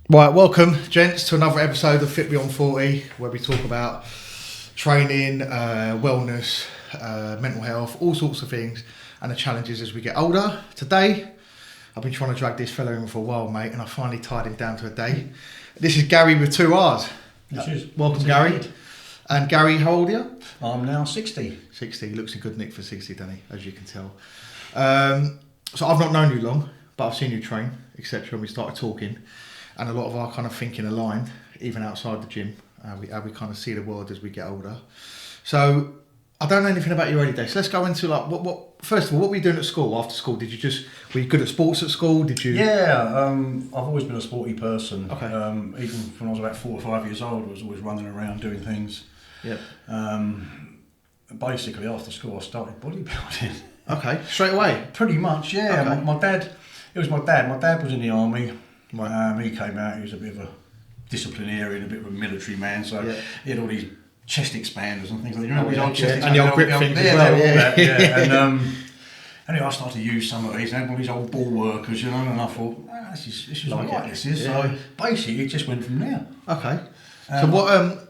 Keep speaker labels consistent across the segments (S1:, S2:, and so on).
S1: Right, welcome, gents, to another episode of Fit Beyond 40, where we talk about training, wellness, mental health, all sorts of things, and the challenges as we get older. Today, I've been trying to drag this fellow in for a while, mate, and I finally tied him down to a day. This is Garry with 2 R's. Welcome, Garry.
S2: Indeed.
S1: And Garry, how old are you?
S2: I'm now 60.
S1: 60. He looks a good nick for 60, doesn't he? As you can tell. So I've not known you long, but I've seen you train, etc. And we started talking. And a lot of our kind of thinking aligned, even outside the gym, how we kind of see the world as we get older. So I don't know anything about your early days. So let's go into like what first of all, what were you doing at school? After school, were you good at sports at school? Did you?
S2: Yeah, I've always been a sporty person.
S1: Okay.
S2: Even when I was about 4 or 5 years old, I was always running around doing things.
S1: Yep.
S2: Basically, after school, I started bodybuilding.
S1: Okay, straight away.
S2: Pretty much, yeah.
S1: Okay.
S2: My dad. It was my dad. My dad was in the army.
S1: Right.
S2: He came out. He was a bit of a disciplinarian, a bit of a military man. So
S1: Yeah.
S2: he had all these chest expanders and things like that. You remember his old chest expanders?
S1: And the old grip things as well.
S2: Yeah. And anyway, I started to use some of these. And all these old ball workers, you know. And I thought, this is
S1: Like
S2: right.
S1: it.
S2: This is.
S1: Yeah.
S2: So basically, it just went from there.
S1: Okay. So what?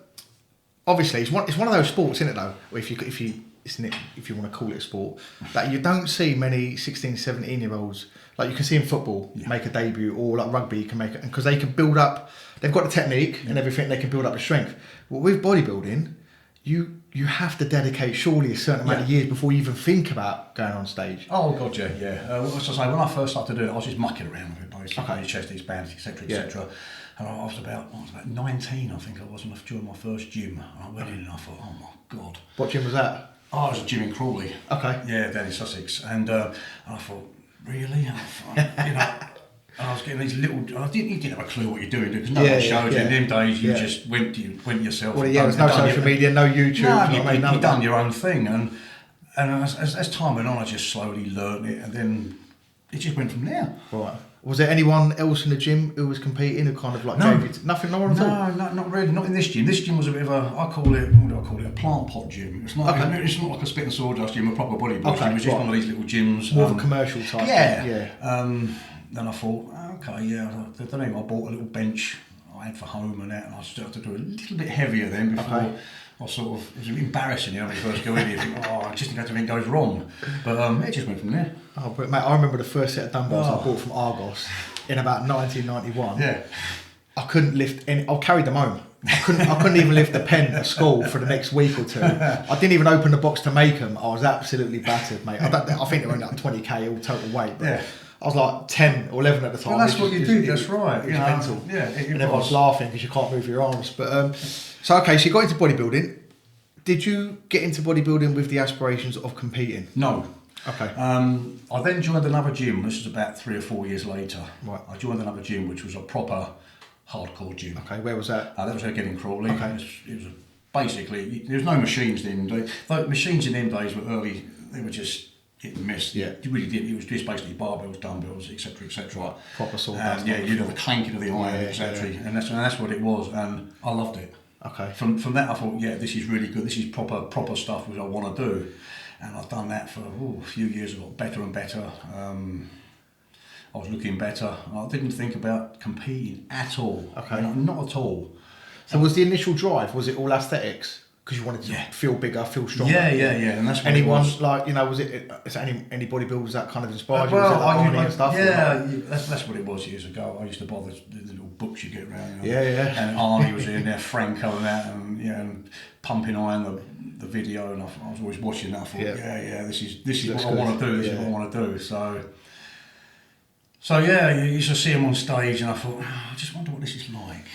S1: Obviously, it's one of those sports, isn't it? Though, if you want to call it a sport, that you don't see many 16, 17-year-olds. Like you can see in football, make a debut, or like rugby, you can make it, because they can build up. They've got the technique and everything. They can build up the strength. Well, with bodybuilding, you have to dedicate surely a certain amount of years before you even think about going on stage.
S2: Oh God, yeah. As I say, when I first started doing it, I was just mucking around with it, basically,
S1: Okay.
S2: chest expands, etc. And I was about 19, I think I was, when I joined my first gym. And I went in and I thought, oh my God.
S1: What gym was that?
S2: Oh, it was a gym in Crawley.
S1: Okay.
S2: Yeah, down in Sussex. And I thought, really? And I thought, and I was getting these little. You didn't have a clue what you're doing because no one showed you. In them days, you just went yourself.
S1: Well, there's no social media, no YouTube.
S2: No, you've done your own thing, and as time went on, I just slowly learned it, and then it just went from there.
S1: Right. Was there anyone else in the gym who was competing who kind of like
S2: No.
S1: gave you nothing? No one at all?
S2: No, not really. Not in this gym. This gym was a bit of a, what do I call it? A plant pot gym. It's not like a spit and sawdust gym, a proper bodybuilding gym. It was just one of these little gyms.
S1: More of a commercial type.
S2: Yeah. Then I thought, okay, yeah. I don't know. I bought a little bench I had for home and that, and I started to do a little bit heavier then before.
S1: Okay.
S2: I sort of, it was a bit embarrassing, when you first go in here, you think, just in case anything goes wrong. But it just went from there.
S1: Oh, but mate, I remember the first set of dumbbells I bought from Argos in about 1991.
S2: Yeah.
S1: I couldn't lift any. I carried them home. I couldn't even lift a pen at school for the next week or two. I didn't even open the box to make them. I was absolutely battered, mate. I think they were only like 20k all total weight. But I was like 10 or 11 at the time.
S2: Well, that's what you do. That's right.
S1: It was mental.
S2: Yeah,
S1: and everyone's laughing because you can't move your arms. But so okay, so you got into bodybuilding. Did you get into bodybuilding with the aspirations of competing?
S2: No.
S1: Okay.
S2: I then joined another gym. This was about 3 or 4 years later.
S1: Right.
S2: I joined another gym, which was a proper hardcore gym.
S1: Okay, where was that?
S2: That was again in Crawley.
S1: Okay.
S2: It was basically, there was no machines then. The machines in them days were early. They were just hit and miss.
S1: Yeah.
S2: You really did. It was just basically barbells, dumbbells, etc.
S1: Right. Proper sort of.
S2: Yeah, you know, the clanking of the iron, etc. And that's what it was, and I loved it.
S1: Okay.
S2: From that, I thought, this is really good. This is proper stuff which I want to do, and I've done that for a few years. I got better and better. I was looking better. I didn't think about competing at all.
S1: Okay.
S2: Not at all.
S1: So was the initial drive? Was it all aesthetics? Because you wanted to feel bigger, feel stronger.
S2: Yeah. And that's what
S1: anyone
S2: it was.
S1: like was it? Is there any bodybuilders that kind of inspired you?
S2: Well,
S1: was it like Arnie and stuff?
S2: Yeah, that's what it was years ago. I used to buy the little books you get around.
S1: Yeah.
S2: And Arnie was in there, Franco and that, and pumping iron the video, and I was always watching that. I thought, this is what I want to do. This is what I want to do. So you used to see him on stage, and I thought, I just wonder what this is like.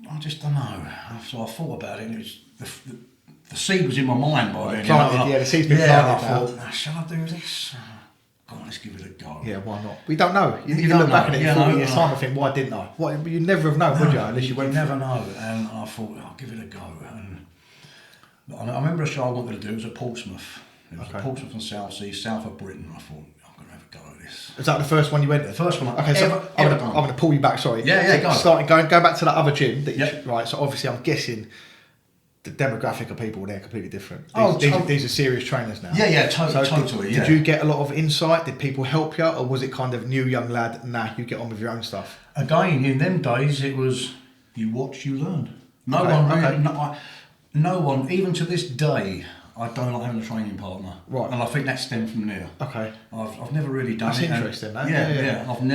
S2: I just don't know. So I thought about it, and it was the seed was in my mind by then.
S1: Planted, the seed's been planted.
S2: I thought, shall I do this? Go on, let's give it a go.
S1: Yeah, why not? We don't know. You
S2: don't
S1: look back
S2: know.
S1: at it in 40 years' time and think, why didn't I? You never have known, would you? Unless you went.
S2: You never know. And I thought, I'll give it a go. And I remember a show I wanted to do. It was at Portsmouth. It was at Portsmouth and Southsea, south of Britain. I thought, I'm going to have a go at this.
S1: Is that the first one you went to?
S2: The first one.
S1: Okay, so I'm going to pull you back. Sorry.
S2: Yeah,
S1: so
S2: go.
S1: Going back to that other gym. Right. So obviously, I'm guessing the demographic of people there completely different.
S2: Oh,
S1: These are serious trainers now.
S2: Yeah, totally.
S1: Did you get a lot of insight? Did people help you, or was it kind of new young lad? Nah, you get on with your own stuff.
S2: Again, in them days, it was you watch, you learn. No one, even to this day, I don't like having a training partner.
S1: Right.
S2: And I think that stemmed from there.
S1: Okay.
S2: I've never really done
S1: That's
S2: it.
S1: interesting, that.
S2: Yeah. I'm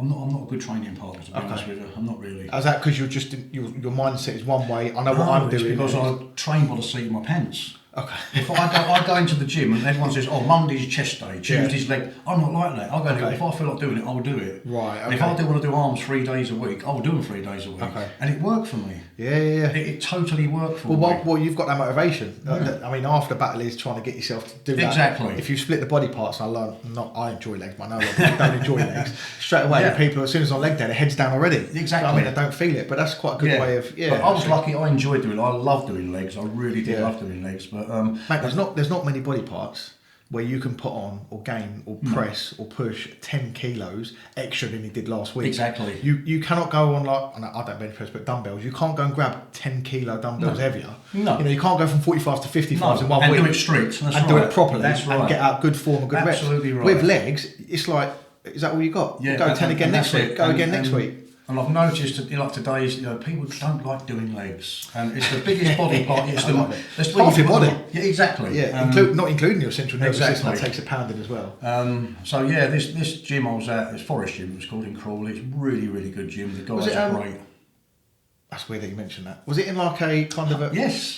S2: not a good training partner, to be honest with you. I'm not really.
S1: Is that because you're just your mindset is one way? I know what I'm doing.
S2: Because I train by the seat of my pants.
S1: Okay.
S2: If I go into the gym and everyone says, "Oh, Monday's chest day, Tuesday's leg," I'm not like that. I'll go. If I feel like doing it, I'll do it.
S1: Right. Okay.
S2: And if I do want to do arms 3 days a week, I'll do them 3 days a week.
S1: Okay.
S2: And it worked for me.
S1: Yeah.
S2: It totally worked for me.
S1: Well, you've got that motivation. Yeah. I mean, after the battle is trying to get yourself to do that.
S2: Exactly.
S1: If you split the body parts, and I enjoy legs, but I know a lot of people don't enjoy legs. Straight away, people, as soon as on leg day, their head's down already.
S2: Exactly.
S1: I mean, I don't feel it, but that's quite a good way of. Yeah.
S2: But I was lucky. I enjoyed doing it. I love doing legs. I really did love doing legs. But
S1: mate, there's not many body parts where you can put on or gain or press or push 10 kilos extra than you did last week.
S2: Exactly.
S1: You cannot go on I don't bench press, but dumbbells. You can't go and grab 10 kilo dumbbells heavier.
S2: No.
S1: You can't go from 45 to 55 in 1 week.
S2: And do it strict.
S1: Do it properly.
S2: That's right.
S1: And get out good form and good reps.
S2: Absolutely right.
S1: With legs, it's like, is that all you got?
S2: Yeah.
S1: Go 10 again next week. Go again next week.
S2: And I've noticed that, like today's, people don't like doing legs, and it's the biggest body part. It's
S1: half your body.
S2: Yeah, exactly.
S1: Yeah, not including your central nervous system. That takes a pounding as well.
S2: So yeah, this gym I was at, this Forest Gym, it was called in Crawley. It's really, really good gym. The guys are great.
S1: That's weird that you mentioned that. Was it in like a kind of a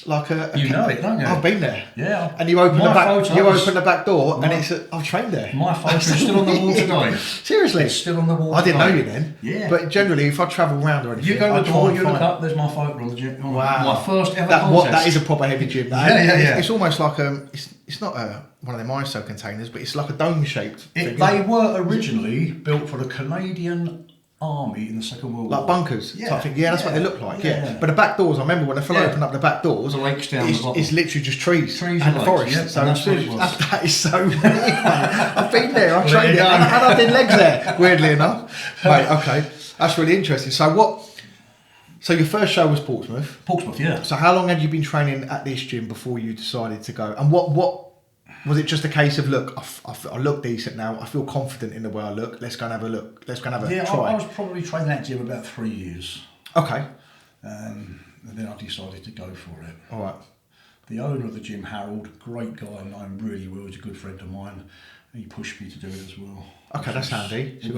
S1: like a
S2: you know it, don't you?
S1: I've been there.
S2: Yeah.
S1: And you open the back door, and it's I've trained there.
S2: My photo's still on the wall today.
S1: Seriously,
S2: it's still on the wall.
S1: I didn't know you then.
S2: Yeah.
S1: But generally, if I travel around or anything,
S2: you go to the door, you look up. There's my photo on the gym.
S1: Wow.
S2: My first ever contest.
S1: That is a proper heavy gym.
S2: Yeah.
S1: It's almost like it's not one of them ISO containers, but it's like a dome shaped.
S2: They were originally built for the Canadian Army in the Second World War.
S1: Like bunkers type thing. Yeah, that's what they look like. Yeah. But the back doors, I remember when I opened up the back doors,
S2: the lakes down
S1: it's literally just trees and
S2: and
S1: the forest.
S2: Yeah,
S1: so that is so weird, mate. I've been there, I've trained there, and I did legs there, weirdly enough. Mate, okay. That's really interesting. So your first show was Portsmouth?
S2: Portsmouth, yeah.
S1: So how long had you been training at this gym before you decided to go? And what was it just a case of, look, I look decent now, I feel confident in the way I look, let's go and have a look, let's go and have a try?
S2: I was probably training that gym about 3 years.
S1: Okay.
S2: And then I decided to go for it.
S1: All right.
S2: The owner of the gym, Harold, great guy, I know him really well, he's a good friend of mine. He pushed me to do it as well.
S1: Okay, that's handy.
S2: It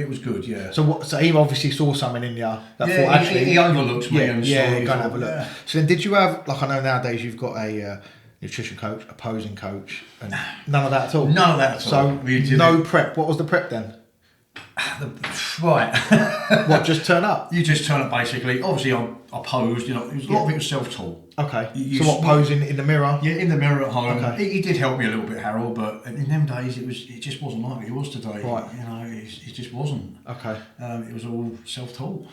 S2: was good, yeah.
S1: So he obviously saw something in you that thought actually...
S2: he overlooked me and
S1: go and have a look. Yeah. So then did you have, like I know nowadays you've got a nutrition coach, a posing coach, and none of that at all?
S2: None of that at all.
S1: So no prep. What was the prep then?
S2: Right.
S1: What, just turn up?
S2: You just turn up basically. Obviously I posed, a lot of it was self-taught.
S1: Okay. So what, posing in the mirror?
S2: Yeah, in the mirror at home.
S1: Okay.
S2: He did help me a little bit, Harold, but in them days it just wasn't like it was today.
S1: Right.
S2: It just wasn't.
S1: Okay.
S2: It was all self-taught.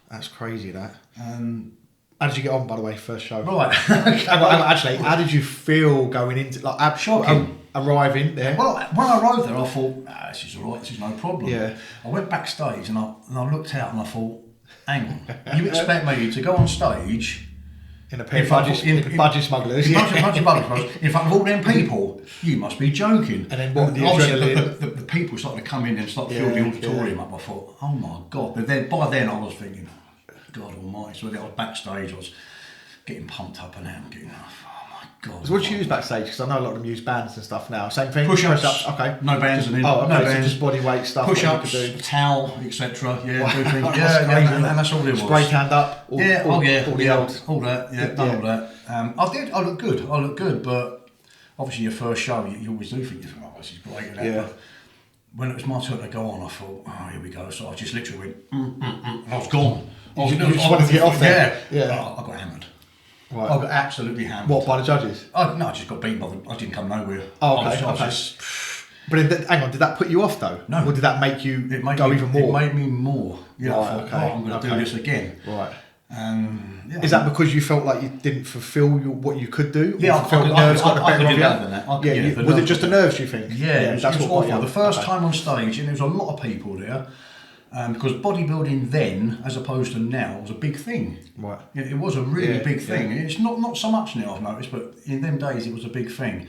S1: That's crazy, that. How did you get on, by the way, first show?
S2: Right.
S1: Actually, how did you feel going into
S2: shocking?
S1: Arriving there?
S2: Well, when I arrived there, I thought, this is all right, this is no problem.
S1: Yeah.
S2: I went backstage and I looked out and I thought, hang on, you expect me to go on stage
S1: in a pair of budgie smugglers?
S2: In front of all them people? You must be joking.
S1: And then what?
S2: The people started to come in and start to fill the auditorium up. I thought, oh my God. But then by then I was thinking, God almighty. So when I was backstage, I was getting pumped up and out and getting, oh my God.
S1: So what do you use backstage? Because I know a lot of them use bands and stuff now. Same thing?
S2: Push-ups.
S1: Okay.
S2: No bands and
S1: no bands.
S2: So
S1: just body weight stuff.
S2: Push-ups, towel, etc. Yeah,
S1: wow.
S2: Do things.
S1: And
S2: that's all it was.
S1: Spray tanned up.
S2: All that.
S1: All
S2: That. Yeah, done all that. I did. I looked good. But obviously your first show, you always do think, oh, this is great. But when it was my turn to go on, I thought, oh, here we go. So I just literally went, and I was gone.
S1: You just wanted to get off there?
S2: Yeah. I got hammered.
S1: Right.
S2: I got absolutely hammered.
S1: What, by the judges?
S2: No, I just got beaten by I didn't come nowhere.
S1: Oh, okay. But hang on, did that put you off though?
S2: No.
S1: Or did that make you go even more?
S2: It made me more. Yeah,
S1: right,
S2: I thought, I'm going to do this again.
S1: Right.
S2: Is
S1: that because you felt like you didn't fulfil what you could do?
S2: Yeah,
S1: I felt nerves got the better of you?
S2: That.
S1: Was it just the nerves, you think?
S2: Yeah,
S1: that's
S2: what the first time on stage, and there was a lot of people there. Because bodybuilding then, as opposed to now, was a big thing.
S1: Right.
S2: It was a really big thing.
S1: Yeah.
S2: It's not so much now, I've noticed, but in them days it was a big thing.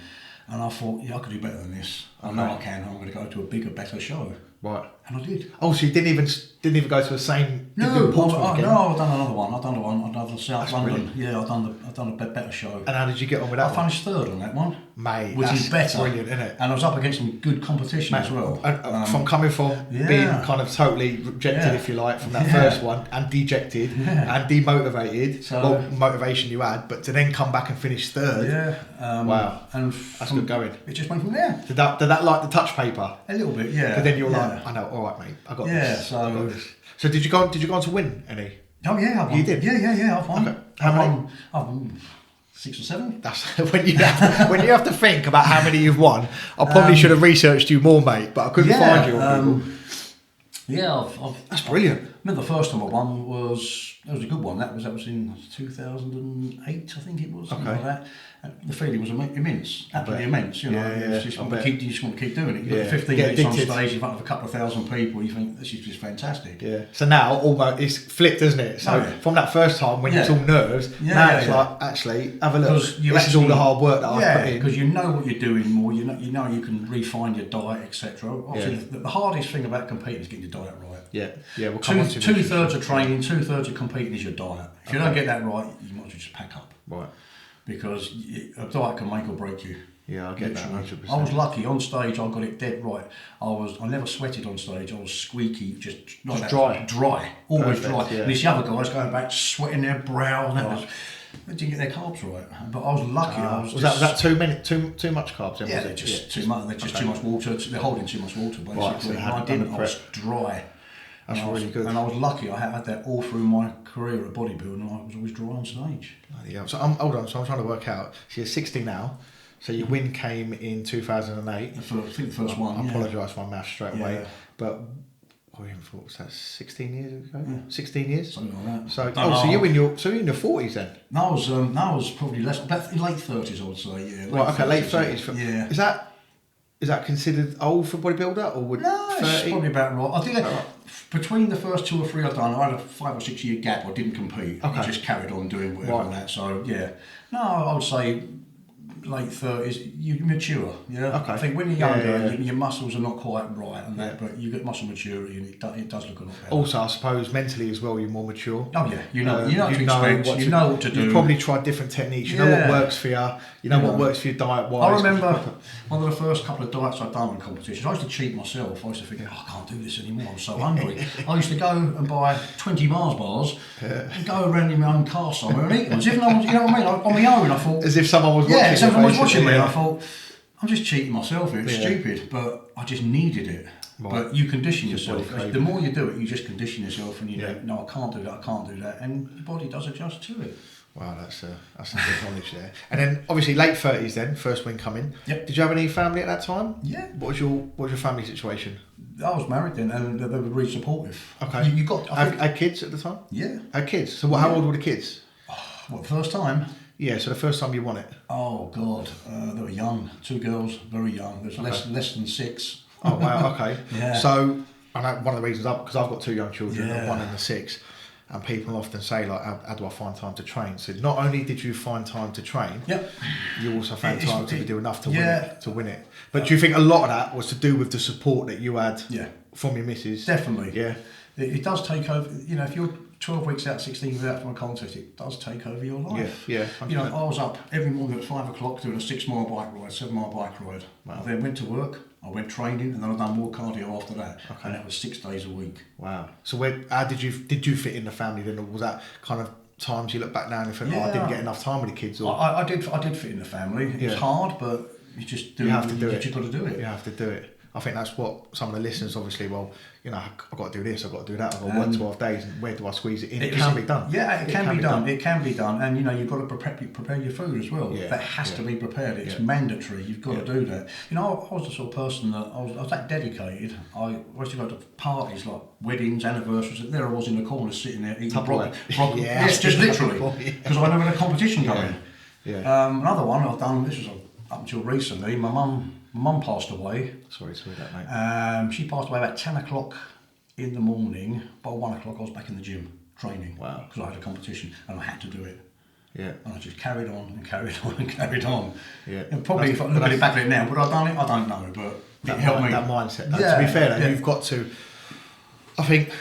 S2: And I thought, I could do better than this. I know I can. I'm going to go to a bigger, better show.
S1: Right.
S2: And I did.
S1: Oh, so you didn't even go to the same?
S2: No, I've done another one. I've done one. I've done South London. Brilliant. Yeah, I've done a better show.
S1: And how did you get on with that?
S2: I finished third on that one.
S1: Mate,
S2: which is better.
S1: Brilliant, isn't it?
S2: And I was up against some good competition as well.
S1: From coming from being kind of totally rejected, if you like, from that first one, and dejected and demotivated. So, motivation you had, but to then come back and finish third.
S2: Yeah.
S1: Wow.
S2: And
S1: that's good going.
S2: It just went from there.
S1: Did that like the touch paper?
S2: A little bit, yeah.
S1: But then you're like, I know, all right, mate, I got this.
S2: So.
S1: I got this. So did you go on to win any?
S2: Oh yeah, I won.
S1: You did?
S2: Yeah, I've won.
S1: Okay. How many?
S2: I've won 6 or 7.
S1: That's when you have to think about how many you've won. I probably should have researched you more, mate, but I couldn't find you on Google.
S2: Yeah,
S1: that's brilliant.
S2: I remember the first time I won was a good one. That was in 2008, I think it was. Something like that. And the feeling was immense, absolutely immense. You know, you just want to keep doing it. You've got 15 minutes on stage in front of a couple of thousand people. You think this is just fantastic.
S1: Yeah. So now almost it's flipped, isn't it? So from that first time when it's all nerves, now it's like actually have a look. This is all the hard work that I've put in.
S2: Because you know what you're doing more. You know you can refine your diet, etc. Obviously, the hardest thing about competing is getting your diet right.
S1: Yeah. We'll come on to
S2: two-thirds of training, 2/3 of competing is your diet. If you don't get that right, you might as well just pack up.
S1: Right.
S2: Because a diet can make or break you.
S1: Yeah, I get that 100%.
S2: I was lucky on stage. I got it dead right. I never sweated on stage. I was squeaky, just dry, always dry.
S1: Yeah.
S2: And these other guys going back sweating their brow, and they didn't get their carbs right. But I was lucky.
S1: Was that too much carbs? Then,
S2: yeah, too much. They're just too much water. They're holding too much water basically.
S1: Right, so
S2: I was dry.
S1: That's really good.
S2: And I was lucky. I had that all through my career at bodybuilding. I was always dry on stage.
S1: Yeah. So I'm trying to work out. So you're 60 now. So your win came in 2008.
S2: I think the first one.
S1: I apologise for my maths straight away. But I even thought, was that 16 years ago? Yeah. 16 years?
S2: Something like that.
S1: So you're in your 40s then?
S2: No, I was probably less, about in late 30s I would say, yeah.
S1: Right, okay, late 30s.
S2: Yeah.
S1: Is that considered old for bodybuilder, or would
S2: no?
S1: 30?
S2: It's probably about right. I think between the first 2 or 3 I've done, I had a 5 or 6 year gap. I didn't compete. I just carried on doing whatever and that. So yeah, no, I would say late 30s. You mature. Yeah. Okay. I think when you're younger, your muscles are not quite right and that, but you get muscle maturity and it does look a lot better.
S1: Also, I suppose mentally as well, you're more mature.
S2: Oh yeah, you know what to do.
S1: You've probably tried different techniques. You know what works for you. You know what works for you diet wise.
S2: I remember one of the first couple of diets I'd done in competitions. I used to cheat myself. I used to think, I can't do this anymore. I'm so hungry. I used to go and buy 20 Mars bars and go around in my own car somewhere and eat them. As if no one, you know what I mean? On my own, I thought.
S1: As if someone was watching.
S2: Yeah, someone was watching me. And I thought, I'm just cheating myself here. It's stupid, but I just needed it. Right. But you condition yourself. The more you do it, you just condition yourself, and you go, no, I can't do that. I can't do that, and your body does adjust to it.
S1: Wow, that's some good knowledge there. And then obviously late 30s then, first win coming.
S2: Yep.
S1: Did you have any family at that time?
S2: Yeah.
S1: What was your family situation?
S2: I was married then, and they were really supportive.
S1: Okay.
S2: You got
S1: had kids at the time?
S2: Yeah.
S1: Had kids. So how old were the kids?
S2: What, first time?
S1: Yeah, so the first time you won it.
S2: Oh God, they were young. 2 girls, very young. There's less than 6.
S1: Oh wow, okay.
S2: Yeah.
S1: So I know one of the reasons because I've got 2 young children, 1 and 6. And people often say, like, how do I find time to train? So not only did you find time to train, you also found time to do enough to win it. But do you think a lot of that was to do with the support that you had from your missus?
S2: Definitely.
S1: Yeah.
S2: It does take over, if you're 12 weeks out, 16 weeks out from a contest, it does take over your life.
S1: Yeah.
S2: I was up every morning at 5 o'clock doing a 6-mile bike ride, 7-mile bike ride. Wow. I then went to work, I went training, and then I done more cardio after that. Okay. And that was 6 days a week.
S1: Wow. So how did you fit in the family then, or was that kind of times you look back now and think, I didn't get enough time with the kids? Or
S2: I did fit in the family. It was hard, but you just do it. You have to do it. You've got to do it.
S1: You have to do it. I think that's what some of the listeners obviously, I've got to do this, I've got to do that, I've got to work 12 days, and where do I squeeze it in? It can be done.
S2: Yeah, it can be done. It can be done, and you've got to prepare your food as well. Yeah. That has to be prepared. It's mandatory. You've got to do that. I was the sort of person that I was that dedicated. I used to go to parties like weddings, anniversaries. There I was in the corner sitting there eating broccoli. Yes, just literally, because I never had a competition going. Yeah. Another one I've done. This was up until recently. My mum passed away.
S1: Sorry to hear that, mate.
S2: She passed away about 10 o'clock in the morning, by 1 o'clock I was back in the gym training.
S1: Wow.
S2: Because I had a competition and I had to do it.
S1: Yeah.
S2: And I just carried on and carried on and carried on.
S1: Yeah.
S2: And probably if I look at it back at it now, would I have done it? I don't know, but it helped me.
S1: That mindset. Though. To be fair, though, you've got to. I think.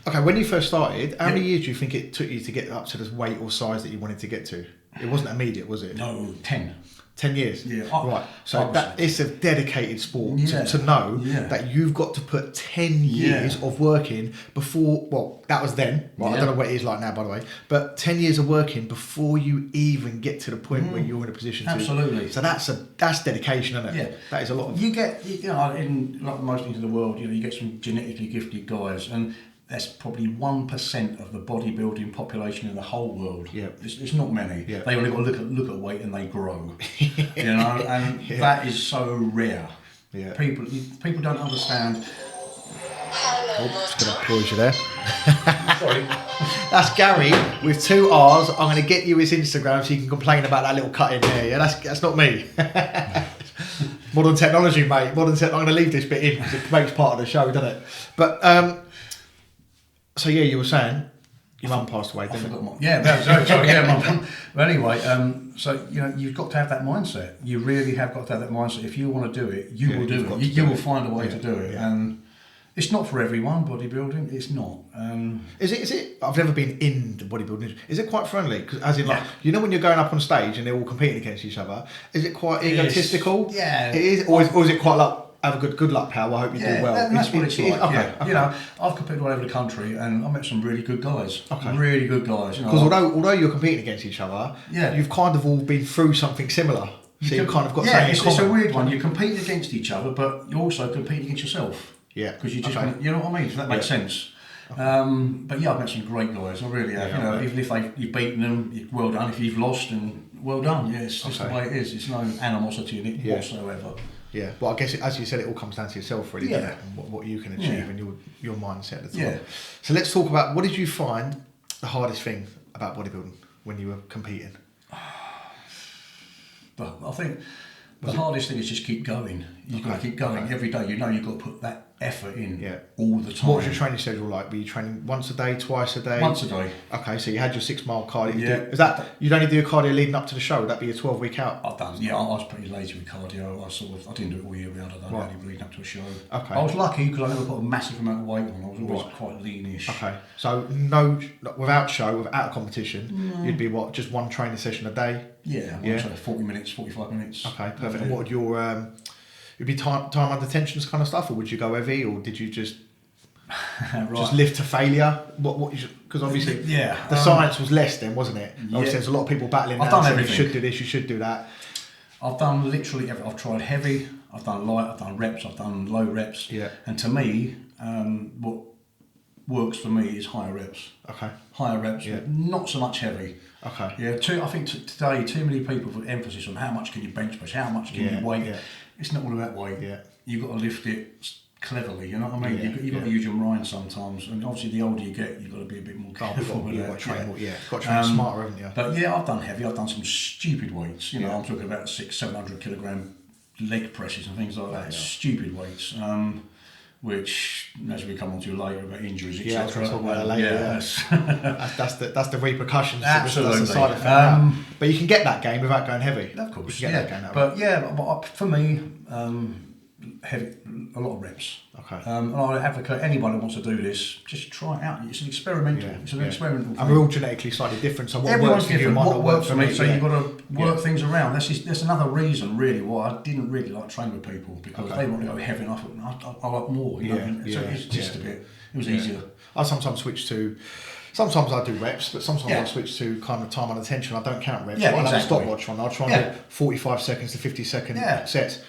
S1: Okay, when you first started, how many years do you think it took you to get up to the weight or size that you wanted to get to? It wasn't immediate, was it?
S2: No, 10.
S1: 10 years?
S2: Yeah.
S1: Right. So it's a dedicated sport to know that you've got to put 10 years of working before, well, that was then, right? I don't know what it is like now, by the way, but 10 years of working before you even get to the point where you're in a position to.
S2: Absolutely.
S1: So that's dedication, isn't it?
S2: Yeah.
S1: That is a lot of.
S2: You get, in like most things in the world, you get some genetically gifted guys, and that's probably 1% of the bodybuilding population in the whole world.
S1: Yeah.
S2: It's not many.
S1: Yeah.
S2: They only got to look at weight and they grow. And that is so rare.
S1: Yeah.
S2: People don't understand.
S1: Oh, just going to pause you there.
S2: Sorry.
S1: That's Garry with 2 R's. I'm going to get you his Instagram so you can complain about that little cut in there. Yeah, that's not me. Modern technology, mate. I'm going to leave this bit in because it makes part of the show, doesn't it? But so yeah, you were saying your mum passed away, didn't you?
S2: Sorry, mum. But anyway, so you've got to have that mindset. You really have got to have that mindset. If you want to do it, you will do it. You will find a way to do it, and it's not for everyone. Bodybuilding, it's not.
S1: Is it? I've never been in the bodybuilding. Is it quite friendly? Because as in, like, when you're going up on stage and they're all competing against each other, is it quite egotistical?
S2: Yeah.
S1: It is, or is it quite like, have a good luck, pal. I hope you do well.
S2: That's what it's like.
S1: Okay.
S2: I've competed all over the country, and I met some really good guys. Really good guys.
S1: Because although you're competing against each other, you've kind of all been through something similar. So you've kind of got something in common.
S2: It's a weird one. You compete against each other, but you also compete against yourself.
S1: Yeah.
S2: Because you just, you know what I mean? So that makes sense. But I've met some great guys. I really have. Even if you've beaten them, well done. If you've lost, and well done. Yeah, it's just the way it is. There's no animosity in it whatsoever.
S1: Yeah, but I guess as you said, it all comes down to yourself, really, doesn't it? And what you can achieve and your mindset at the time. So let's talk about, what did you find the hardest thing about bodybuilding when you were competing?
S2: But I think the hardest thing is just keep going. You've got to keep going every day. You've got to put that effort in all the time.
S1: What was your training schedule like? Were you training once a day, twice a day?
S2: Once a day.
S1: Okay, so you had your 6 mile cardio. Is that, you'd only do your cardio leading up to the show? Would that be a 12-week out?
S2: I've done. Yeah, I was pretty lazy with cardio. I didn't do it all year round. I done only leading up to a show.
S1: Okay.
S2: I was lucky because I never put a massive amount of weight on. I was always quite leanish.
S1: Okay, so without competition, you'd be what, just one training session a day?
S2: Yeah, 40 minutes, 45 minutes.
S1: Okay, perfect. And what would your it'd be time under tensions kind of stuff, or would you go heavy, or did you just just lift to failure? What? Because obviously, the science was less then, wasn't it? Obviously, there's a lot of people battling.
S2: I've done
S1: everything. You should do this. You should do that.
S2: I've done literally everything. I've tried heavy. I've done light. I've done reps. I've done low reps.
S1: Yeah.
S2: And to me, what works for me is higher reps.
S1: Okay.
S2: Higher reps.
S1: Yeah.
S2: Not so much heavy.
S1: Okay.
S2: Yeah. I think today too many people put emphasis on how much can you bench press, how much can you weight.
S1: Yeah.
S2: It's not all about weight.
S1: Yeah.
S2: You've got to lift it cleverly, you know what I mean? You've got to use your mind sometimes, and obviously the older you get, you've got to be a bit more careful with that.
S1: Got to train smarter, haven't you?
S2: But I've done heavy, I've done some stupid weights, I'm talking about 600-700 kilogram leg presses and things like that, stupid weights, which, as we come on to later about injuries, etc.
S1: Yeah, we'll talk about that later. That's the repercussions.
S2: Absolutely.
S1: That's the side effect. But you can get that game without going heavy.
S2: Of course,
S1: you can get that game
S2: but for me, heavy, a lot of reps.
S1: Okay.
S2: And I advocate anyone who wants to do this, just try it out. It's an experimental. It's an experimental thing.
S1: And we're all genetically slightly different, so what
S2: everyone's
S1: works for you
S2: different.
S1: might
S2: What
S1: not
S2: works
S1: work
S2: for me, so you've got to work things around. That's another reason, really, why I didn't really like training with people, because they want to go heavy, and I thought, I like more. So it's just a bit. It was easier.
S1: I sometimes switch to. Sometimes I do reps, but sometimes I switch to kind of time on attention. I don't count reps. I'll have a stopwatch on. I'll try and do 45 seconds to 50-second sets.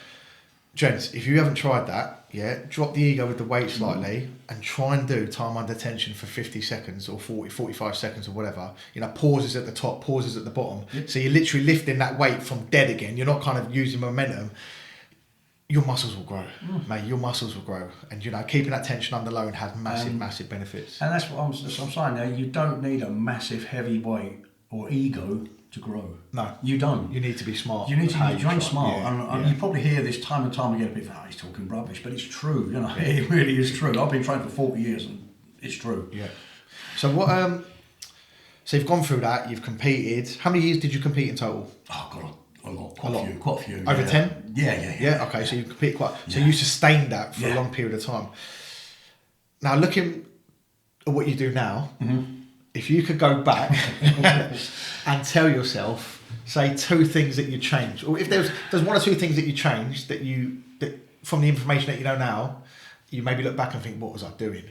S1: Gents, if you haven't tried that, drop the ego with the weight slightly and try and do time under tension for 50 seconds or 45 seconds or whatever. Pauses at the top, pauses at the bottom. So you're literally lifting that weight from dead again. You're not kind of using momentum. Your muscles will grow, mate. Your muscles will grow. And, keeping that tension under load has massive benefits.
S2: And that's what I'm saying now. You don't need a massive heavy weight or ego to grow.
S1: No.
S2: You don't.
S1: You need to be smart.
S2: You need to be train smart.
S1: Yeah,
S2: and you probably hear this time and time again, people, he's talking rubbish, but it's true, you know, it really is true. I've been trained for 40 years and it's true.
S1: Yeah. So what, so you've gone through that, you've competed. How many years did you compete in total?
S2: Oh, God, a lot. Quite a few.
S1: Over 10?
S2: Yeah.
S1: Okay, so you compete so you sustained that for a long period of time. Now, looking at what you do now, if you could go back and tell yourself, say 2 things that you changed, or if there's 1 or 2 things that you changed that from the information that you know now, you maybe look back and think, what was I doing?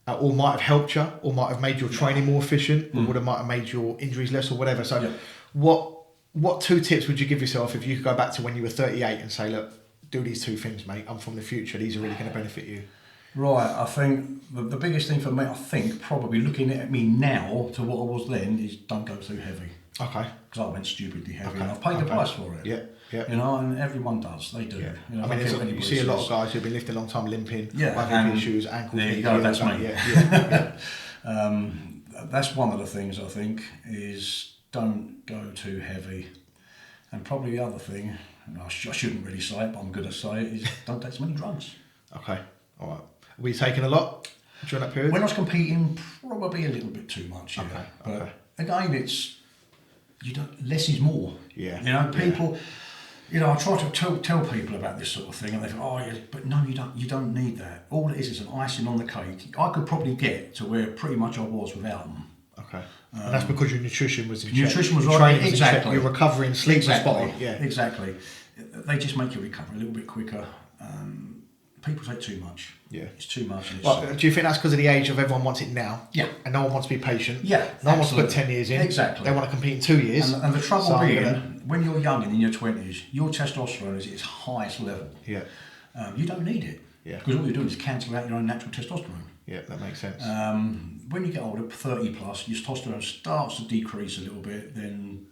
S1: Or might have helped you, or might have made your training more efficient, or might have made your injuries less, or whatever. So, what 2 tips would you give yourself if you could go back to when you were 38 and say, look, do these 2 things, mate. I'm from the future. These are really going to benefit you.
S2: Right, I think the biggest thing for me, I think, probably looking at me now to what I was then, is don't go too heavy.
S1: Okay.
S2: Because I went stupidly heavy and I've paid the price for it.
S1: Yeah.
S2: You know, and everyone does. They do.
S1: Yeah.
S2: You know,
S1: I mean, you see a lot of guys who've been lifting a long time, limping, having issues, ankle
S2: there you
S1: pain,
S2: go, that's me.
S1: Yeah.
S2: That's one of the things I think is don't go too heavy. And probably the other thing, and I shouldn't really say it, but I'm going to say it, is don't take so many drugs.
S1: Okay, all right. Were you taking a lot during that period?
S2: When I was competing, probably a little bit too much, yeah.
S1: Okay.
S2: But again, it's less is more.
S1: Yeah.
S2: You know, people. You know, I try to tell people about this sort of thing, and they think, oh, yeah, but no, you don't. You don't need that. All it is an icing on the cake. I could probably get to where pretty much I was without them.
S1: Okay. And that's because your nutrition was in check.
S2: Nutrition was right.
S1: Exactly. Your recovery and sleep was spotty.
S2: Yeah. Exactly. They just make you recover a little bit quicker. People take too much.
S1: Yeah.
S2: It's too much. And
S1: Well, do you think that's because of the age of everyone wants it now?
S2: Yeah.
S1: And no one wants to be patient?
S2: Yeah.
S1: No one wants to put 10 years in.
S2: Exactly.
S1: They want to compete in 2 years.
S2: And the trouble being, when you're young and in your 20s, your testosterone is at its highest level.
S1: Yeah.
S2: You don't need it.
S1: Yeah.
S2: Because all you're doing is cancel out your own natural testosterone.
S1: Yeah, that makes sense.
S2: When you get older, 30 plus, your testosterone starts to decrease a little bit, then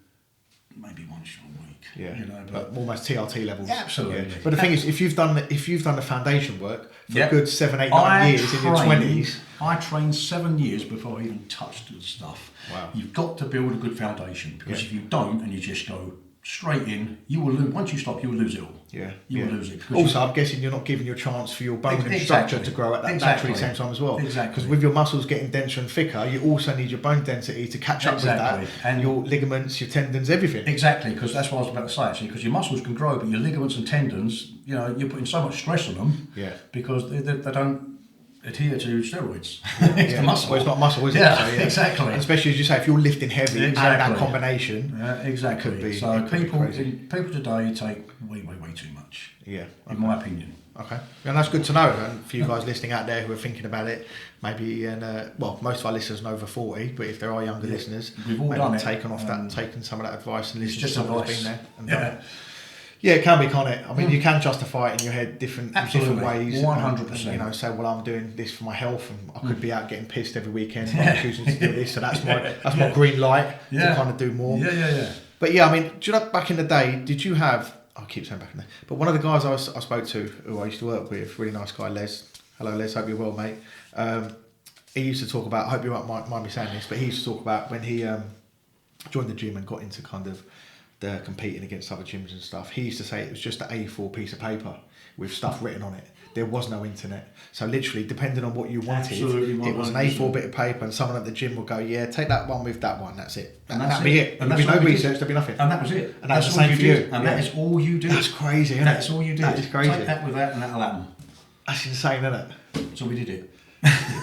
S2: maybe once a week.
S1: Yeah,
S2: you know,
S1: but almost TRT levels.
S2: Absolutely.
S1: Yeah. But the thing is, if you've done the foundation work for a good 7, 8, 9
S2: I
S1: years in your 20s.
S2: I trained 7 years before I even touched the stuff.
S1: Wow.
S2: You've got to build a good foundation, because if you don't and you just go straight in, you will lose. Once you stop, you will lose it all.
S1: Yeah,
S2: you will lose it.
S1: Also, I'm guessing you're not giving your chance for your bone and structure to grow at that naturally same time as well.
S2: Exactly.
S1: Because with your muscles getting denser and thicker, you also need your bone density to catch up with that. And your ligaments, your tendons, everything.
S2: Exactly, because that's what I was about to say actually. Because your muscles can grow, but your ligaments and tendons, you know, you're putting so much stress on them.
S1: Yeah.
S2: Because they don't adhere to steroids.
S1: It's the muscle. Well, it's not muscle, is it?
S2: Yeah,
S1: So,
S2: exactly.
S1: And especially as you say, if you're lifting heavy and that combination,
S2: exactly.
S1: Could be,
S2: so people
S1: crazy.
S2: today take way too much.
S1: Yeah.
S2: In my opinion.
S1: Okay, and that's good to know. And for you guys listening out there who are thinking about it, maybe, most of our listeners are over 40, but if there are younger listeners,
S2: we've all done it.
S1: Taken off that and taken some of that advice and listened to
S2: just
S1: someone who's
S2: advice.
S1: been there. And done it. Yeah, it can be, can't it? I mean, you can justify it in your head different ways.
S2: 100%.
S1: And, you know, say, well, I'm doing this for my health, and I could be out getting pissed every weekend. I'm choosing to do this, so that's my green light to kind of do more.
S2: Yeah.
S1: But yeah, I mean, do you know, back in the day, did you have? I keep saying back in the day, but one of the guys I spoke to, who I used to work with, really nice guy, Les. Hello, Les. Hope you're well, mate. He used to talk about. I hope you won't mind me saying this, but he used to talk about when he joined the gym and got into kind of the competing against other gyms and stuff. He used to say it was just an A4 piece of paper with stuff written on it. There was no internet. So literally, depending on what you wanted, it was an A4 bit of paper, and someone at the gym would go, yeah, take that one with that one, that's it. And that'd be it. There'd be no research, there'd be nothing.
S2: And that was it.
S1: And that's the same for you.
S2: And that is all you did.
S1: That's crazy, isn't it?
S2: That's all you did.
S1: That is crazy.
S2: Take that with that and that'll happen.
S1: That's insane, isn't it?
S2: So we did it.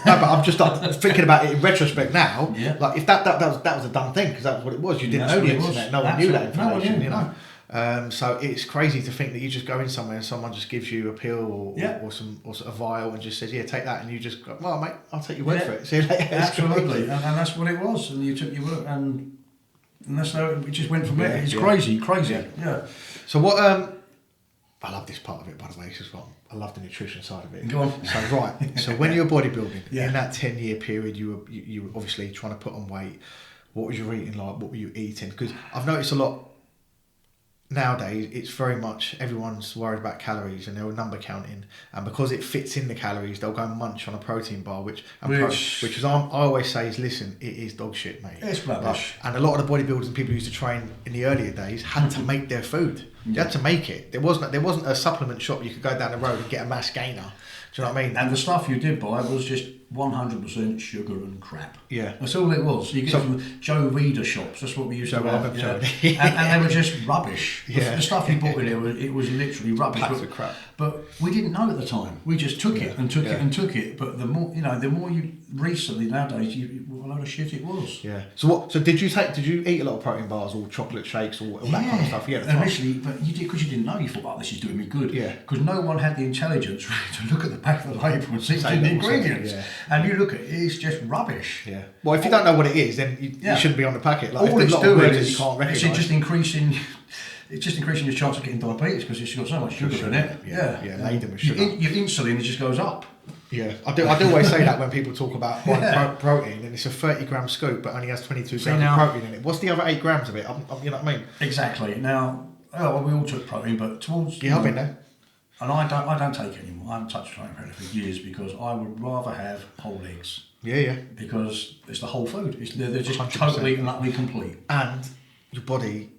S1: No, but I'm just thinking about it in retrospect now.
S2: Yeah.
S1: Like if that was a dumb thing, because that was what it was. You didn't know the internet. No one knew that information. You know. So it's crazy to think that you just go in somewhere and someone just gives you a pill or a vial and just says, yeah, take that, and you just go, well, mate, I'll take your word for it. See you later.
S2: Absolutely, and that's what it was. And you took your word, and that's how it just went from there. It's crazy. Yeah.
S1: So what? I love this part of it, by the way. It's just I love the nutrition side of it.
S2: Go on.
S1: So when you were bodybuilding, in that 10-year period, you were obviously trying to put on weight. What was your eating like? What were you eating? Because I've noticed a lot nowadays it's very much everyone's worried about calories and they're number counting, and because it fits in the calories they'll go and munch on a protein bar, which is I always say is, listen, it is dog shit, mate.
S2: It's rubbish.
S1: And a lot of the bodybuilders and people who used to train in the earlier days had to make their food. You had to make it. There wasn't a supplement shop you could go down the road and get a mass gainer. Do you know what I mean?
S2: And the stuff you did buy was just 100% sugar and crap.
S1: Yeah.
S2: That's all it was. You get from Joe Reader shops, that's what we used to have.
S1: Yeah.
S2: And they were just rubbish.
S1: Yeah.
S2: The stuff you bought in there, it was literally rubbish.
S1: Packs of crap.
S2: But we didn't know at the time. We just took it and took it and took it. But the more you recently nowadays, what a load of shit it was.
S1: Yeah. So did you eat a lot of protein bars or chocolate shakes or all that kind of stuff? Yeah.
S2: Initially, but you did, because you didn't know. You thought, oh, this is doing me good.
S1: Yeah.
S2: Because no one had the intelligence really to look at the back of the label and see the ingredients. Yeah. And you look at it, it's just rubbish.
S1: Yeah. Well, if you don't know what it is, then you shouldn't be on the packet. Like,
S2: all it's doing is
S1: you can't recognise.
S2: It's just increasing your chance of getting diabetes because it's got so much sugar in it. Yeah.
S1: Laden with sugar.
S2: Your insulin just goes up.
S1: Yeah, I do always say that when people talk about buying protein, and it's a 30-gram scoop but only has 22 grams of protein in it. What's the other 8 grams of it? You know what I mean?
S2: Exactly. Now, we all took protein, but towards...
S1: Yeah, I've been there.
S2: And I don't take it anymore. I haven't touched protein powder for years because I would rather have whole eggs.
S1: Yeah. Because
S2: it's the whole food. They're just 100%. Totally and utterly complete.
S1: And your body...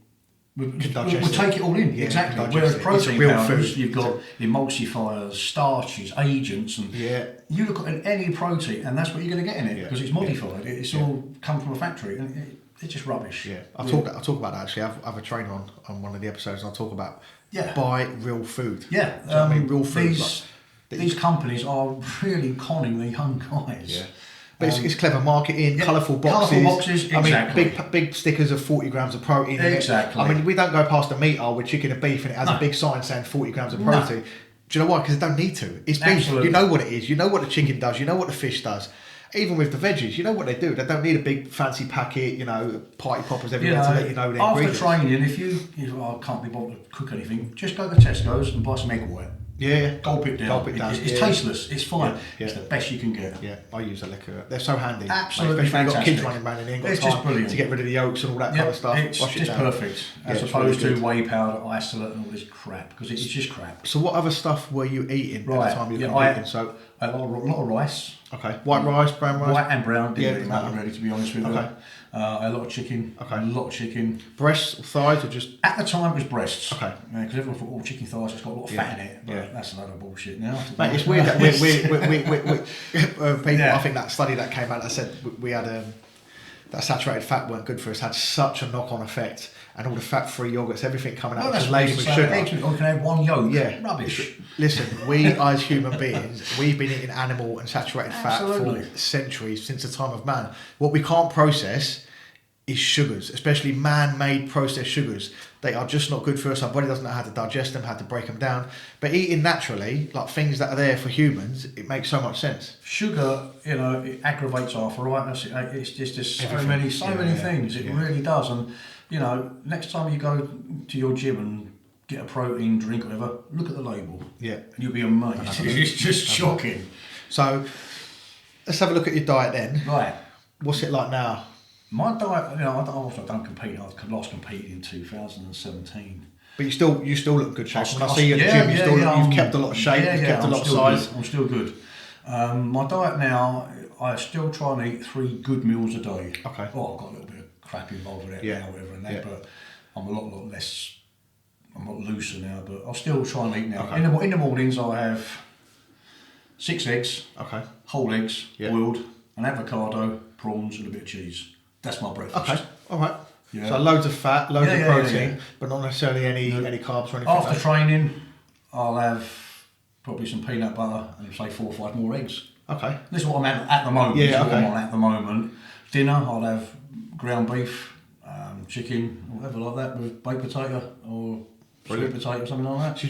S1: We'll
S2: take it all in, exactly. Whereas protein powders, you've got emulsifiers, starches, agents, and you look at any protein, and that's what you're going to get in it because it's modified. It's all come from a factory, and it's just rubbish.
S1: Yeah, I'll talk about that actually. I have a trainer on one of the episodes, and I'll talk about buy real food.
S2: Yeah,
S1: I mean, real food.
S2: These companies are really conning the young guys.
S1: Yeah. But it's clever marketing, colourful boxes.
S2: Colourful boxes, exactly.
S1: I mean, big stickers of 40 grams of protein.
S2: Exactly.
S1: I mean, we don't go past a meat aisle with chicken and beef and it has a big sign saying 40 grams of protein. Do you know why? Because they don't need to. It's beef.
S2: Absolutely.
S1: You know what it is. You know what the chicken does. You know what the fish does. Even with the veggies, you know what they do. They don't need a big fancy packet, party poppers everywhere to let you know the ingredients.
S2: After training, if you I can't be bothered to cook anything, just go to Tesco's and buy some egg white.
S1: Yeah.
S2: Gulp it down. It's tasteless. It's fine. Yeah. It's the best you can get.
S1: Yeah, I use a liquor. They're so handy.
S2: Especially
S1: when you've got kids running around and you ain't got time to get rid of the yolks and all that kind of stuff.
S2: It's just perfect. As opposed to whey powder, isolate and all this crap, because it's just crap.
S1: So what other stuff were you eating at the time you were competing? So
S2: a lot of rice.
S1: Okay. White rice, brown rice?
S2: White and brown. Didn't really matter really, to be honest with you. Okay. A lot of chicken.
S1: Okay.
S2: A lot of chicken.
S1: Breasts or thighs or just...
S2: At the time it was breasts.
S1: Okay.
S2: Because everyone thought, chicken thighs, it's got a lot of fat in it. But that's a load of bullshit now.
S1: Mate, it's weird that people, I think that study that came out that said we had that saturated fat weren't good for us, had such a knock-on effect, and all the fat-free yogurts, everything coming out was laden with sugar.
S2: You can have one yolk. Yeah. Rubbish.
S1: Listen, we as human beings, we've been eating animal and saturated fat for centuries, since the time of man. What we can't process is sugars, especially man-made processed sugars. They are just not good for us. Our body doesn't know how to digest them, how to break them down. But eating naturally, like things that are there for humans, it makes so much sense.
S2: Sugar, it aggravates arthritis. It's just so many things. It really does. And next time you go to your gym and get a protein drink or whatever, look at the label. Yeah, you'll be amazed. It's just shocking.
S1: So let's have a look at your diet then.
S2: Right.
S1: What's it like now?
S2: My diet, I don't compete. I last competed in 2017.
S1: But you still look in good shape. When I see you at the gym, you've kept a lot of shape, you've kept a lot of size.
S2: I'm still good. My diet now, I still try and eat 3 good meals a day.
S1: Okay.
S2: Oh, I've got a little bit of crap involved with it now, whatever and that, but I'm a lot less, I'm a lot looser now, but I'll still try and eat now. Okay. In the mornings I have 6 eggs, whole eggs, boiled, an avocado, prawns and a bit of cheese. That's my breakfast.
S1: Okay, all right. Yeah. So loads of fat, loads of protein, but not necessarily any carbs or anything.
S2: After training, I'll have probably some peanut butter and say 4 or 5 more eggs.
S1: Okay.
S2: This is what I'm at the moment.
S1: Yeah,
S2: what I'm on at the moment. Dinner, I'll have ground beef, chicken, whatever like that, with baked potato or sweet potato or something like that.
S1: So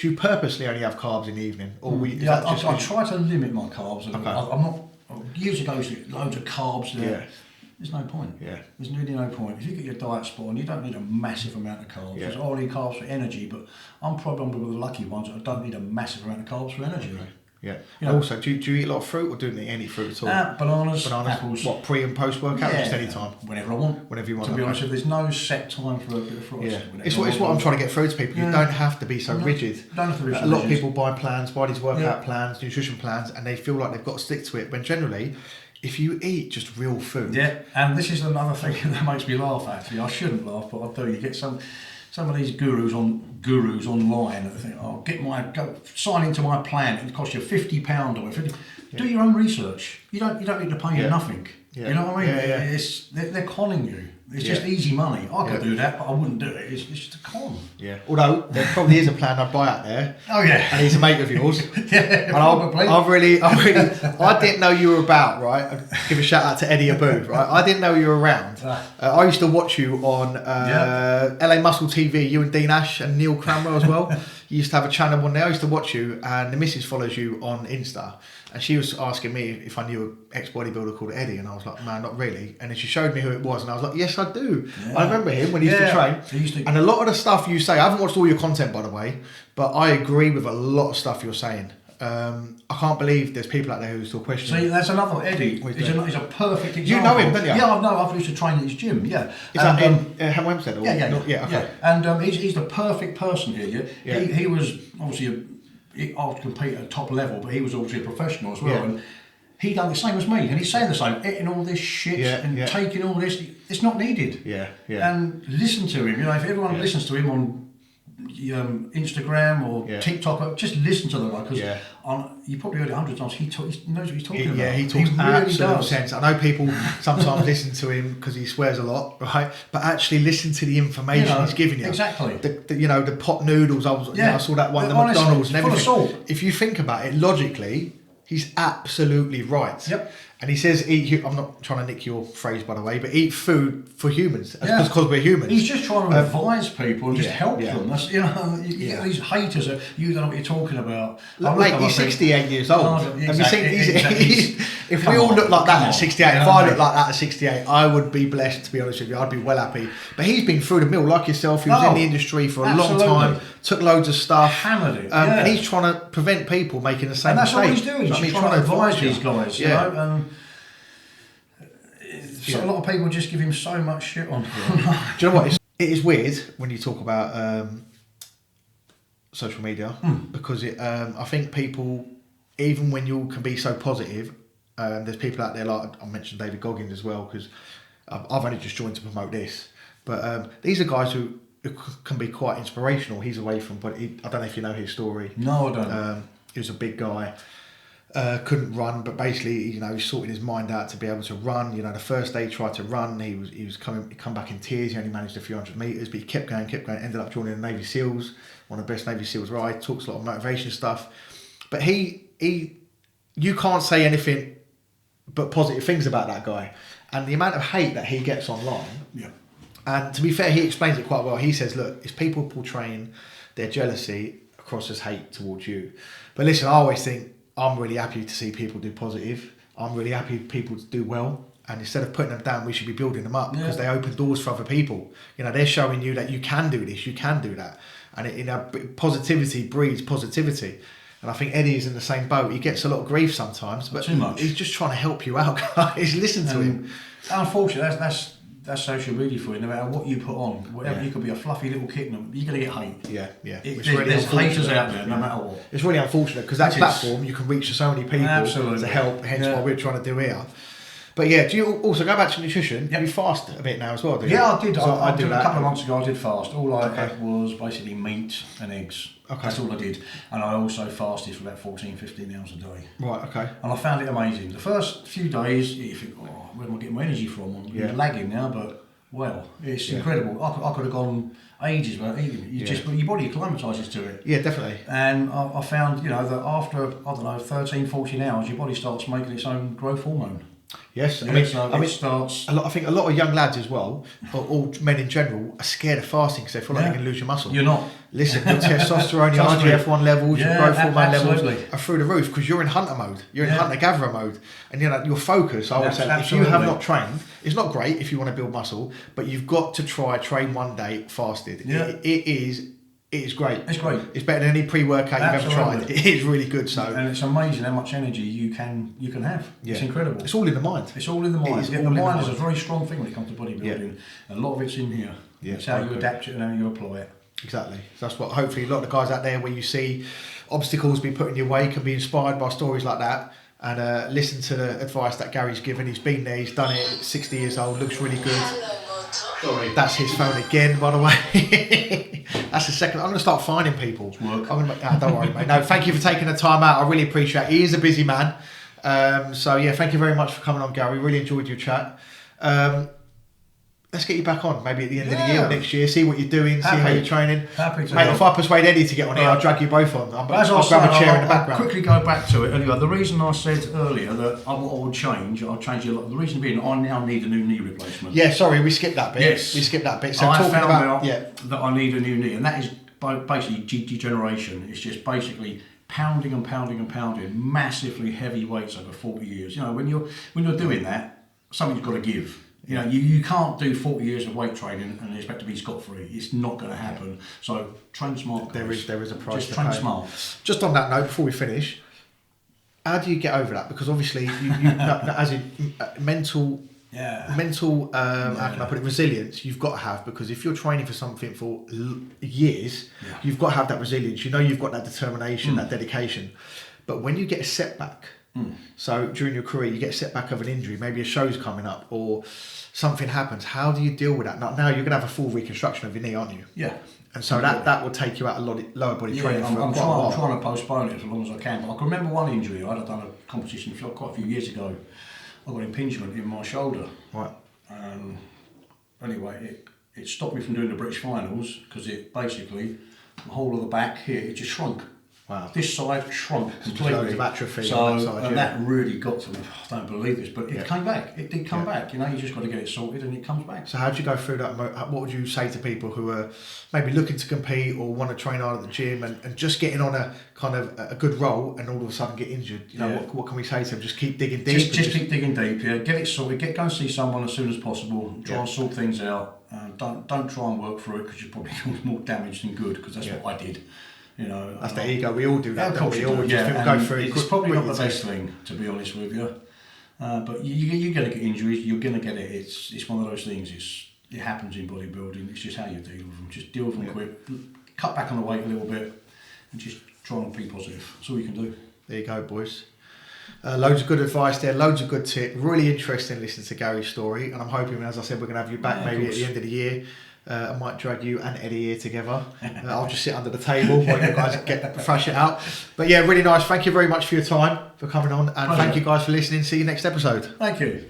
S1: do you purposely only have carbs in the evening? Or
S2: I try to limit my carbs. Okay. I'm not. Years ago, I used to get loads of carbs there. Yeah. There's no point. Yeah. There's really no point. If you get your diet spot on, you don't need a massive amount of carbs. Yeah. I need carbs for energy, but I'm probably one of the lucky ones that I don't need a massive amount of carbs for energy.
S1: Okay. Yeah.
S2: You know,
S1: Also, do you eat a lot of fruit or do you eat any fruit at all?
S2: Bananas, apples.
S1: What, pre and post workout? Just any time?
S2: Whenever I want.
S1: Whenever you want.
S2: To be honest, there's no set time for a bit of fruit.
S1: Yeah. It's what I'm trying to get through to people. You don't have to be so rigid.
S2: You don't have to be so
S1: A lot
S2: rigid.
S1: of people buy plans, buy these workout plans, nutrition plans, and they feel like they've got to stick to it. When generally, if you eat just real food.
S2: Yeah, and this is another thing that makes me laugh. Actually, I shouldn't laugh, but I do. You get some of these gurus online that think, "Oh, go sign into my plan. It costs you £50 or 50." Do your own research. You don't need to pay you nothing.
S1: Yeah.
S2: You know what I mean?
S1: Yeah.
S2: They're conning you. It's just easy money. I could do that, but I wouldn't do it. It's just a con.
S1: Yeah. Although there probably is a plan I'd buy out there.
S2: Oh yeah.
S1: And he's a mate of yours.
S2: Yeah,
S1: probably. I didn't know you were about, right? I'd give a shout out to Eddie Abboud, right? I didn't know you were around. I used to watch you on LA Muscle TV, you and Dean Ash and Neil Cranwell as well. You used to have a channel on there. I used to watch you, and the missus follows you on Insta. And she was asking me if I knew an ex-bodybuilder called Eddie, and I was like, man, not really. And then she showed me who it was, and I was like, yes, I do. Yeah. I remember him when he used to train. And a lot of the stuff you say, I haven't watched all your content, by the way, but I agree with a lot of stuff you're saying. I can't believe there's people out there who still question.
S2: See, that's another Eddie. He's a perfect example.
S1: You know him, don't you?
S2: Yeah, I used to train at his gym. Yeah.
S1: Is that in Hempstead?
S2: Yeah.
S1: Okay.
S2: And he's the perfect person here. Yeah. He was obviously I would compete at top level, but he was obviously a professional as well. Yeah. And he done the same as me, and he's saying the same, eating all this shit and taking all this. It's not needed.
S1: Yeah.
S2: And listen to him. You know, if everyone listens to him on Instagram or TikTok, just listen to the guy because you probably heard it 100 times. He knows what he's talking about.
S1: Yeah, he talks absolute sense. I know people sometimes listen to him because he swears a lot, right? But actually listen to the information he's giving you.
S2: Exactly.
S1: The pot noodles. I saw that one. The honestly, McDonald's and everything. Full of salt. If you think about it logically, he's absolutely right.
S2: Yep.
S1: And he says, I'm not trying to nick your phrase, by the way, but eat food for humans, because we're humans.
S2: He's just trying to advise people and just help them. That's, you get these haters that you don't know what you're talking about.
S1: Mate, he's 68 years old. If we all look like that at 68, if I look like that at 68, I would be blessed, to be honest with you. I'd be well happy. But he's been through the mill like yourself. He was in the industry for a long time, took loads of stuff.
S2: Hammered it.
S1: And he's trying to prevent people making the same mistake.
S2: And that's what he's doing. He's trying to advise these guys, you know. So a lot of people just give him so much shit on.
S1: Do you know what? It is weird when you talk about social media because I think people, even when you can be so positive, there's people out there like I mentioned David Goggins as well because I've only just joined to promote this, but these are guys who can be quite inspirational. He's away from, but I don't know if you know his story.
S2: No, I don't.
S1: He was a big guy. Couldn't run, but basically, he's sorting his mind out to be able to run. The first day he tried to run, he come back in tears. He only managed a few hundred meters, but he kept going. Ended up joining the Navy SEALs, one of the best Navy SEALs. Right, talks a lot of motivation stuff, but you can't say anything but positive things about that guy, and the amount of hate that he gets online.
S2: Yeah.
S1: And to be fair, he explains it quite well. He says, "Look, it's people portraying their jealousy across as hate towards you." But listen, I always think, I'm really happy to see people do positive. I'm really happy people to do well. And instead of putting them down, we should be building them up because they open doors for other people. They're showing you that you can do this, you can do that. And positivity breeds positivity. And I think Eddie's in the same boat. He gets a lot of grief sometimes, but
S2: too much.
S1: He's just trying to help you out, guys. Listen to him.
S2: Unfortunately, that's social media for you. No matter what you put on, whatever you could be a fluffy little kitten, you're going to get hate.
S1: Yeah.
S2: There's haters out there, no matter what.
S1: It's really unfortunate because that platform you can reach so many people to help. Hence why we're trying to do here. But do you also go back to nutrition? You fast a bit now as well, do you?
S2: Yeah, I did. I did a couple of months ago. I did fast. All I ate was basically meat and eggs. Okay. That's all I did. And I also fasted for about 14-15 hours a day.
S1: Right, okay.
S2: And I found it amazing. The first few days, you think, where am I getting my energy from? I'm lagging now, but, it's incredible. I could have gone ages without eating it. But your body acclimatises to it.
S1: Yeah, definitely.
S2: And I found, that after, 13-14 hours, your body starts making its own growth hormone.
S1: Yes,
S2: it starts.
S1: I think a lot of young lads as well, or all men in general, are scared of fasting because they feel like they can lose your muscle.
S2: You're not.
S1: Listen, your testosterone, your IBFF levels, your growth hormone levels are through the roof because you're in hunter mode. You're in hunter-gatherer mode, and your focus. I always say, if you have not trained, it's not great if you want to build muscle, but you've got to train one day fasted.
S2: Yeah.
S1: It is it is great.
S2: It's great.
S1: It's better than any pre-workout you've ever tried. It is really good. So,
S2: and it's amazing how much energy you can have.
S1: Yeah.
S2: It's incredible.
S1: It's all in the mind.
S2: It's all in the mind.
S1: The
S2: mind is a very strong thing when it comes to bodybuilding.
S1: Yeah.
S2: A lot of it's in here.
S1: Yeah,
S2: it's how you adapt it and how you apply it.
S1: Exactly. So that's what hopefully a lot of the guys out there where you see obstacles being put in your way can be inspired by stories like that and listen to the advice that Gary's given. He's been there, he's done it, 60 years old, looks really good. Sorry, that's his phone again, by the way. That's the second. I'm going to start finding people.
S2: It's work.
S1: Don't worry, mate. No, thank you for taking the time out. I really appreciate it. He is a busy man. So yeah, thank you very much for coming on, Gary. Really enjoyed your chat. Let's get you back on, maybe at the end of the year or next year, see what you're doing, see how you're training.
S2: Happy to.
S1: Mate, if I persuade Eddie to get on here, I'll drag you both on. I'll grab a chair in the background.
S2: I'll quickly go back to it. Anyway, the reason I said earlier that I would change, I'll change a lot. The reason being, I now need a new knee replacement.
S1: Yeah, sorry, we skipped that bit.
S2: Yes.
S1: We skipped that bit. So
S2: I
S1: talking
S2: found
S1: about
S2: that I need a new knee, and that is basically degeneration. It's just basically pounding and pounding and pounding massively heavy weights over 40 years. You know, when you're doing that, something's got to give. You know, you can't do 40 years of weight training and expect to be scot-free. It's not going to happen. So train smart.
S1: There is a price to
S2: train
S1: pay.
S2: smart.
S1: Just on that note, before we finish, how do you get over that? Because obviously, you as in mental, how can I put it, resilience, you've got to have, because if you're training for something for years, you've got to have that resilience. You know, you've got that determination, that dedication. But when you get a setback, so during your career, you get a setback of an injury, maybe a show's coming up or something happens, how do you deal with that? Now you're going to have a full reconstruction of your knee, aren't you?
S2: Yeah.
S1: And so that will take you out a lot of lower body training for
S2: I'm
S1: quite a while.
S2: trying to postpone it as long as I can. But I can remember one injury. I had done a competition quite a few years ago. I got impingement in my shoulder.
S1: Right.
S2: Anyway, it stopped me from doing the British finals because it basically, the whole of the back here, it just shrunk.
S1: Wow.
S2: This side shrunk completely.
S1: Atrophy
S2: so
S1: on that side,
S2: that really got to me. I don't believe this, but it came back. It did come back. You know, you just got to get it sorted, and it comes back.
S1: So how do you go through that? What would you say to people who are maybe looking to compete or want to train hard at the gym and just getting on a kind of a good roll and all of a sudden get injured? You know, what can we say to them? Just keep digging deep.
S2: Just keep digging deep. Yeah, get it sorted. Go and see someone as soon as possible. Try and sort things out. Don't try and work through it because you probably cause more damage than good. Because that's what I did. You know,
S1: that's the ego. We all do that.
S2: We
S1: all just go through.
S2: It's probably not the best thing, to be honest with you. But you're going to get injuries. You're going to get it. It's one of those things. It happens in bodybuilding. It's just how you deal with them. Just deal with them quick. Cut back on the weight a little bit, and just try and be positive. That's all you can do.
S1: There you go, boys. Loads of good advice there. Loads of good tips. Really interesting listening to Gary's story, and I'm hoping, as I said, we're going to have you back maybe at the end of the year. I might drag you and Eddie here together. I'll just sit under the table while you guys thrash it out. But yeah, really nice. Thank you very much for your time, for coming on. And thank you guys for listening. See you next episode.
S2: Thank you.